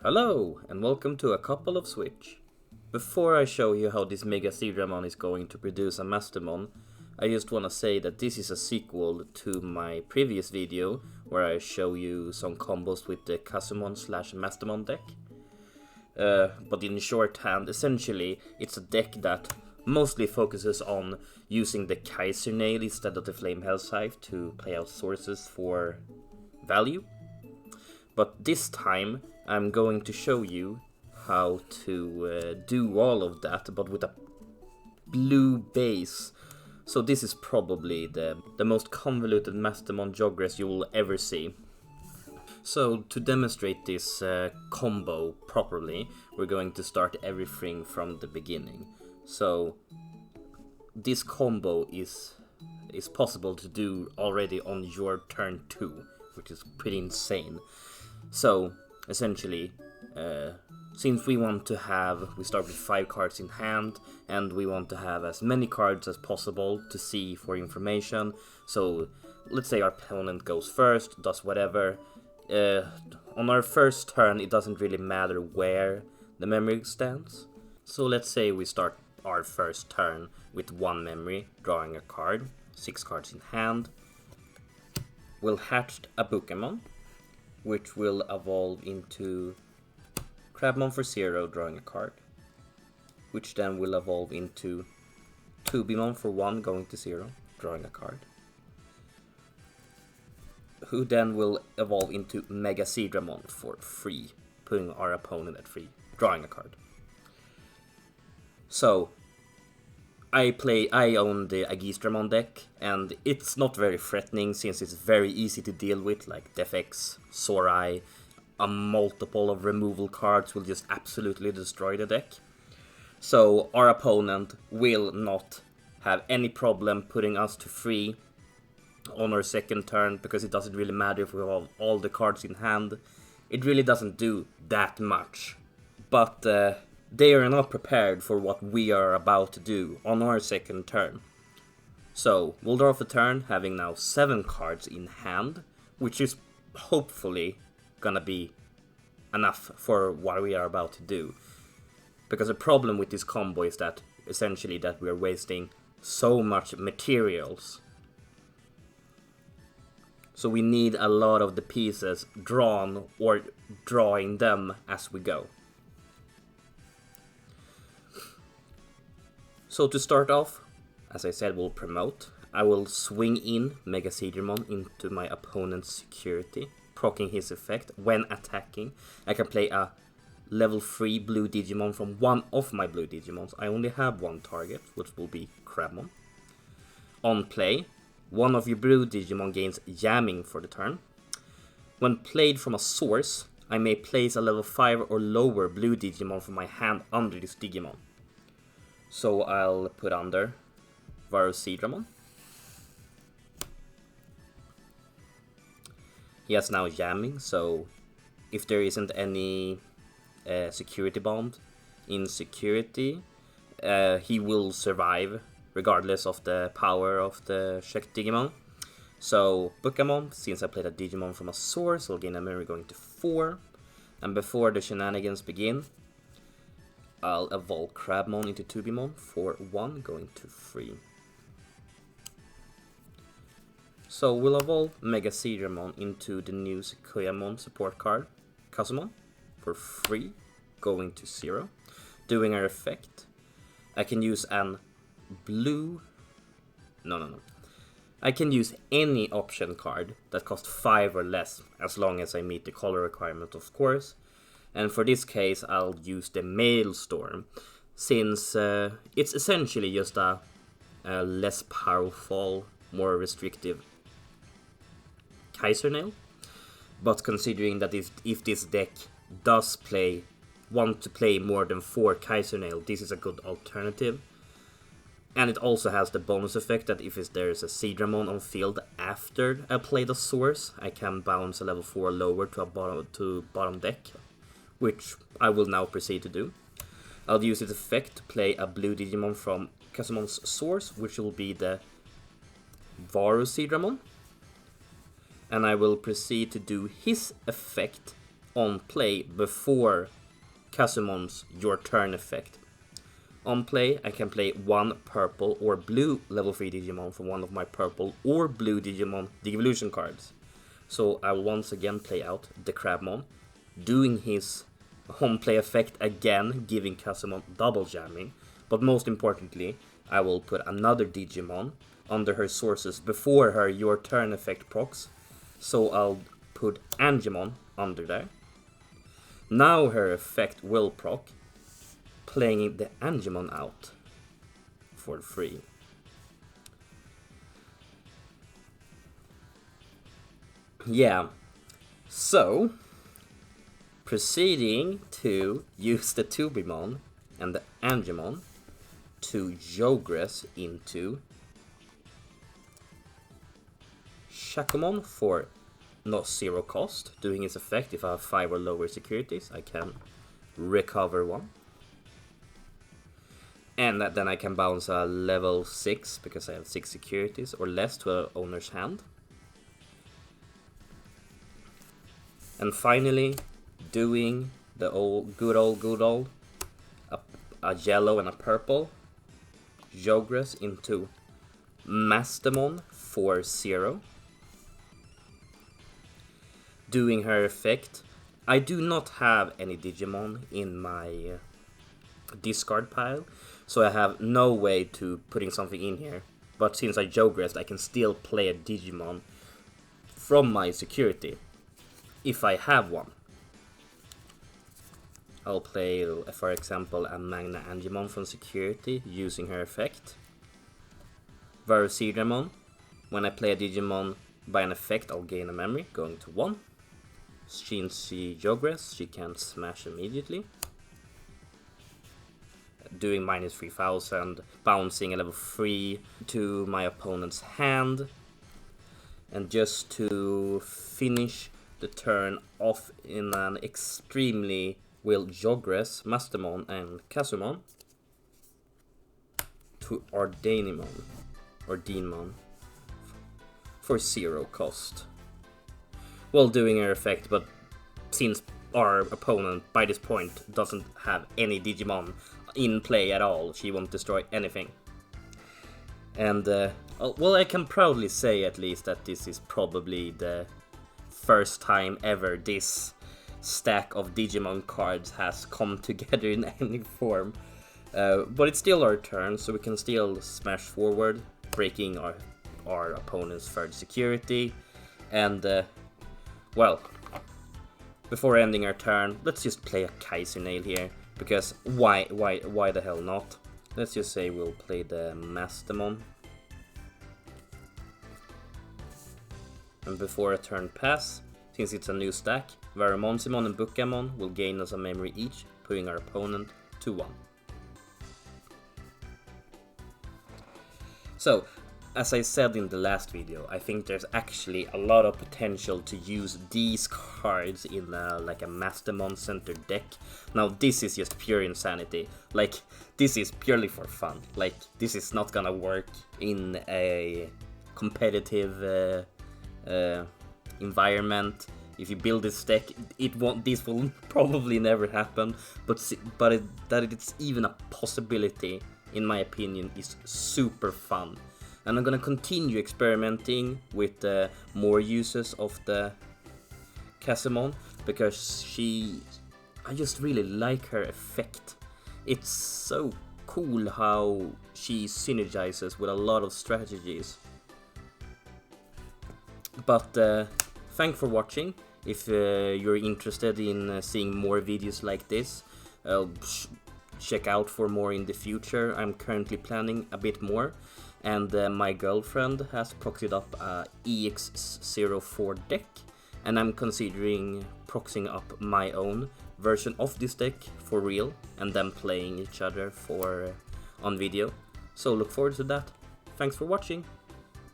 Hello and welcome to a couple of Switch. Before I show you how this Mega Seedramon is going to produce a Mastemon, I just want to say that this is a sequel to my previous video where I show you some combos with the Kasumon/Mastemon deck. But in shorthand, essentially it's a deck that mostly focuses on using the Kaiser Nail instead of the Flame Hellscythe to play out sources for value. But this time I'm going to show you how to do all of that, but with a blue base. So this is probably the most convoluted Mastemon Jogress you will ever see. So to demonstrate this combo properly, we're going to start everything from the beginning. So this combo is possible to do already on your turn 2, which is pretty insane. So essentially, since we start with 5 cards in hand, and we want to have as many cards as possible to see for information. So let's say our opponent goes first, does whatever. On our first turn, it doesn't really matter where the memory stands. So let's say we start our first turn with 1 memory, drawing a card, 6 cards in hand. We'll hatch a Pokemon, which will evolve into Crabmon for 0, drawing a card, which then will evolve into Tubimon for 1, going to 0, drawing a card, who then will evolve into Mega Seedramon for 3, putting our opponent at 3, drawing a card. So I own the Agistramon deck, and it's not very threatening since it's very easy to deal with, like Defex, Sorai. A multiple of removal cards will just absolutely destroy the deck. So our opponent will not have any problem putting us to 3 on our second turn, because it doesn't really matter if we have all the cards in hand. It really doesn't do that much. But they are not prepared for what we are about to do on our second turn. So we'll draw for turn, having now 7 cards in hand, which is hopefully gonna be enough for what we are about to do. Because the problem with this combo is that essentially that we are wasting so much materials. So we need a lot of the pieces drawn or drawing them as we go. So to start off, as I said, we'll promote. I will swing in Mega Seedramon into my opponent's security, proccing his effect. When attacking, I can play a level 3 blue Digimon from one of my blue Digimons. I only have one target, which will be Crabmon. On play, one of your blue Digimon gains jamming for the turn. When played from a source, I may place a level 5 or lower blue Digimon from my hand under this Digimon. So I'll put under Seedramon. He has now jamming, so if there isn't any security bomb in security, he will survive regardless of the power of the checked Digimon. So Pokemon, since I played a Digimon from a source, I'll gain a memory going to 4. And before the shenanigans begin, I'll evolve Crabmon into Tubimon for 1, going to 3. So we'll evolve Mega Seedramon into the new Sequoiamon support card, Kasumon, for 3, going to 0. Doing our effect, I can use an blue... No. I can use any option card that costs 5 or less, as long as I meet the color requirement, of course. And for this case, I'll use the Maelstrom, since it's essentially just a less powerful, more restrictive Kaiser Nail. But considering that if this deck does want to play more than 4 Kaiser Nail, this is a good alternative. And it also has the bonus effect that if there's a Seedramon on field after I play the source, I can bounce a level 4 lower to bottom deck, which I will now proceed to do. I'll use its effect to play a blue Digimon from Kasumon's source, which will be the Seedramon. And I will proceed to do his effect on play before Casumon's Your Turn effect. On play, I can play one purple or blue level 3 Digimon from one of my purple or blue Digimon Digivolution cards. So I will once again play out the Crabmon, doing his home play effect again, giving Casumon double jamming. But most importantly, I will put another Digimon under her sources before her Your Turn effect procs. So I'll put Angemon under there. Now her effect will proc, playing the Angemon out for free. Yeah, so proceeding to use the Tubimon and the Angemon to Jogress into Shakomon for not 0 cost. Doing his effect, if I have 5 or lower securities, I can recover 1. And then I can bounce a level 6, because I have 6 securities or less, to an owner's hand. And finally, doing the good old, a yellow and a purple, Jogress into Mastemon for 0. Doing her effect. I do not have any Digimon in my discard pile, so I have no way to putting something in here. But since I Jogressed, I can still play a Digimon from my security, if I have one. I'll play, for example, a Magna Angemon from security, using her effect. Varusidramon. When I play a Digimon by an effect, I'll gain a memory, going to 1. Since she Jogress, she can smash immediately. Doing minus 3000, bouncing a level 3 to my opponent's hand. And just to finish the turn off in an extremely will Jogress, Mastemon and Casumon to Ardenimon or Demon for 0 cost. Well, doing her effect, but since our opponent by this point doesn't have any Digimon in play at all, she won't destroy anything. And well, I can proudly say at least that this is probably the first time ever this stack of Digimon cards has come together in any form. But it's still our turn, so we can still smash forward, breaking our opponent's third security. And well, before ending our turn, let's just play a Kaiser Nail here, because why the hell not? Let's just say we'll play the Mastemon. And before a turn pass, since it's a new stack, Varumonsimon and Bukamon will gain us a memory each, putting our opponent to 1. So, as I said in the last video, I think there's actually a lot of potential to use these cards in like a Mastemon centered deck. Now this is just pure insanity, like this is purely for fun, like this is not gonna work in a competitive environment. If you build this deck, this will probably never happen, but that it's even a possibility, in my opinion, is super fun. And I'm gonna continue experimenting with more uses of the Casumon, because I just really like her effect. It's so cool how she synergizes with a lot of strategies. But thanks for watching. If you're interested in seeing more videos like this, check out for more in the future. I'm currently planning a bit more. And my girlfriend has proxied up a EX04 deck, and I'm considering proxying up my own version of this deck for real, and then playing each other on video. So look forward to that. Thanks for watching.